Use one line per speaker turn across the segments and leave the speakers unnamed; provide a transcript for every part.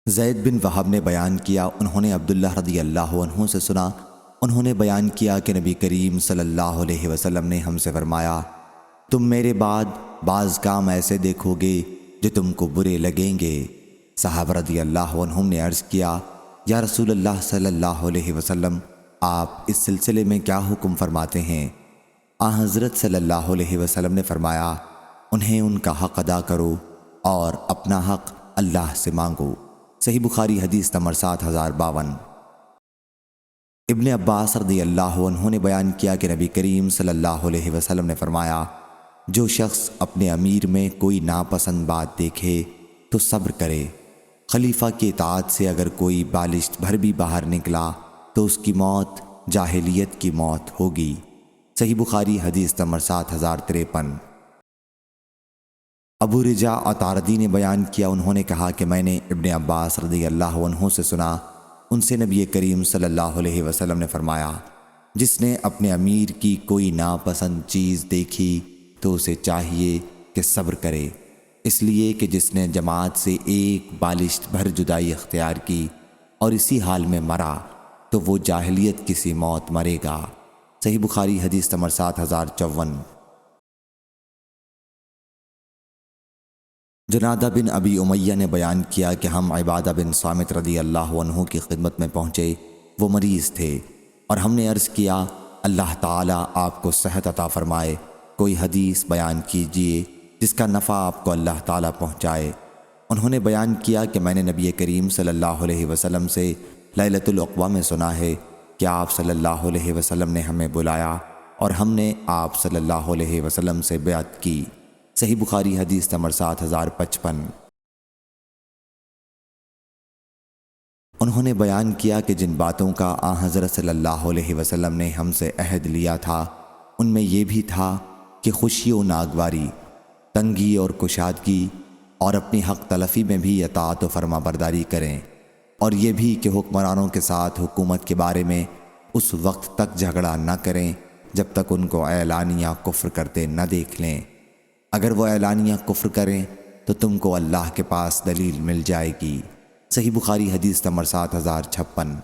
زید بن وہب نے بیان کیا، انہوں نے عبداللہ رضی اللہ عنہ سے سنا، انہوں نے بیان کیا کہ نبی کریم صلی اللہ علیہ وسلم نے ہم سے فرمایا، تم میرے بعد بعض کام ایسے دیکھو گے جو تم کو برے لگیں گے۔ صحابہ رضی اللہ عنہم نے عرض کیا، یا رسول اللہ صلی اللہ علیہ وسلم، آپ اس سلسلے میں کیا حکم فرماتے ہیں؟ حضرت صلی اللہ علیہ وسلم نے فرمایا، انہیں ان کا حق ادا کرو اور اپنا حق اللہ سے مانگو۔ صحیح بخاری حدیث نمبر 7052۔ ابن عباس رضی اللہ عنہ نے بیان کیا کہ نبی کریم صلی اللہ علیہ وسلم نے فرمایا، جو شخص اپنے امیر میں کوئی ناپسند بات دیکھے تو صبر کرے۔ خلیفہ کی اطاعت سے اگر کوئی بالشت بھر بھی باہر نکلا تو اس کی موت جاہلیت کی موت ہوگی۔ صحیح بخاری حدیث نمبر 7053۔ ابو رجا عطاردی نے بیان کیا، انہوں نے کہا کہ میں نے ابن عباس رضی اللہ عنہ سے سنا، ان سے نبی کریم صلی اللہ علیہ وسلم نے فرمایا، جس نے اپنے امیر کی کوئی ناپسند چیز دیکھی تو اسے چاہیے کہ صبر کرے، اس لیے کہ جس نے جماعت سے ایک بالشت بھر جدائی اختیار کی اور اسی حال میں مرا تو وہ جاہلیت کسی موت مرے گا۔ صحیح بخاری حدیث نمبر 7054۔ جنادہ بن ابی امیہ نے بیان کیا کہ ہم عبادہ بن صامت رضی اللہ عنہ کی خدمت میں پہنچے، وہ مریض تھے، اور ہم نے عرض کیا، اللہ تعالیٰ آپ کو صحت عطا فرمائے، کوئی حدیث بیان کیجئے جس کا نفع آپ کو اللہ تعالیٰ پہنچائے۔ انہوں نے بیان کیا کہ میں نے نبی کریم صلی اللہ علیہ وسلم سے لیلۃ العقبہ میں سنا ہے کہ آپ صلی اللہ علیہ وسلم نے ہمیں بلایا اور ہم نے آپ صلی اللہ علیہ وسلم سے بیعت کی۔ صحیح بخاری حدیث نمبر 7055۔ انہوں نے بیان کیا کہ جن باتوں کا حضرت صلی اللہ علیہ وسلم نے ہم سے عہد لیا تھا ان میں یہ بھی تھا کہ خوشی و ناگواری، تنگی اور کشادگی، اور اپنی حق تلفی میں بھی اطاعت و فرما برداری کریں، اور یہ بھی کہ حکمرانوں کے ساتھ حکومت کے بارے میں اس وقت تک جھگڑا نہ کریں جب تک ان کو اعلانیہ کفر کرتے نہ دیکھ لیں۔ اگر وہ اعلانیہ کفر کریں تو تم کو اللہ کے پاس دلیل مل جائے گی۔ صحیح بخاری حدیث نمبر 7056۔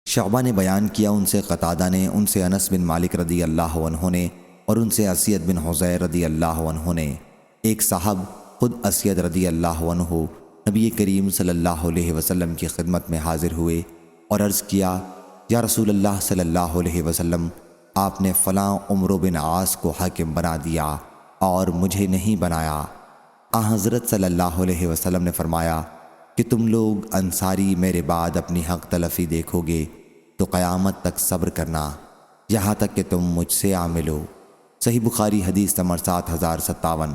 شعبہ نے بیان کیا، ان سے قتادہ نے، ان سے انس بن مالک رضی اللہ عنہ نے، اور ان سے اسید بن حضیر رضی اللہ عنہ نے، ایک صاحب خود اسید رضی اللہ عنہ نبی کریم صلی اللہ علیہ وسلم کی خدمت میں حاضر ہوئے اور عرض کیا، یا رسول اللہ صلی اللہ علیہ وسلم، آپ نے فلاں عمرو بن عاص کو حاکم بنا دیا اور مجھے نہیں بنایا۔ حضرت صلی اللہ علیہ وسلم نے فرمایا کہ تم لوگ انصاری میرے بعد اپنی حق تلفی دیکھو گے تو قیامت تک صبر کرنا یہاں تک کہ تم مجھ سے عامل ہو۔ صحیح بخاری حدیث نمبر 7057۔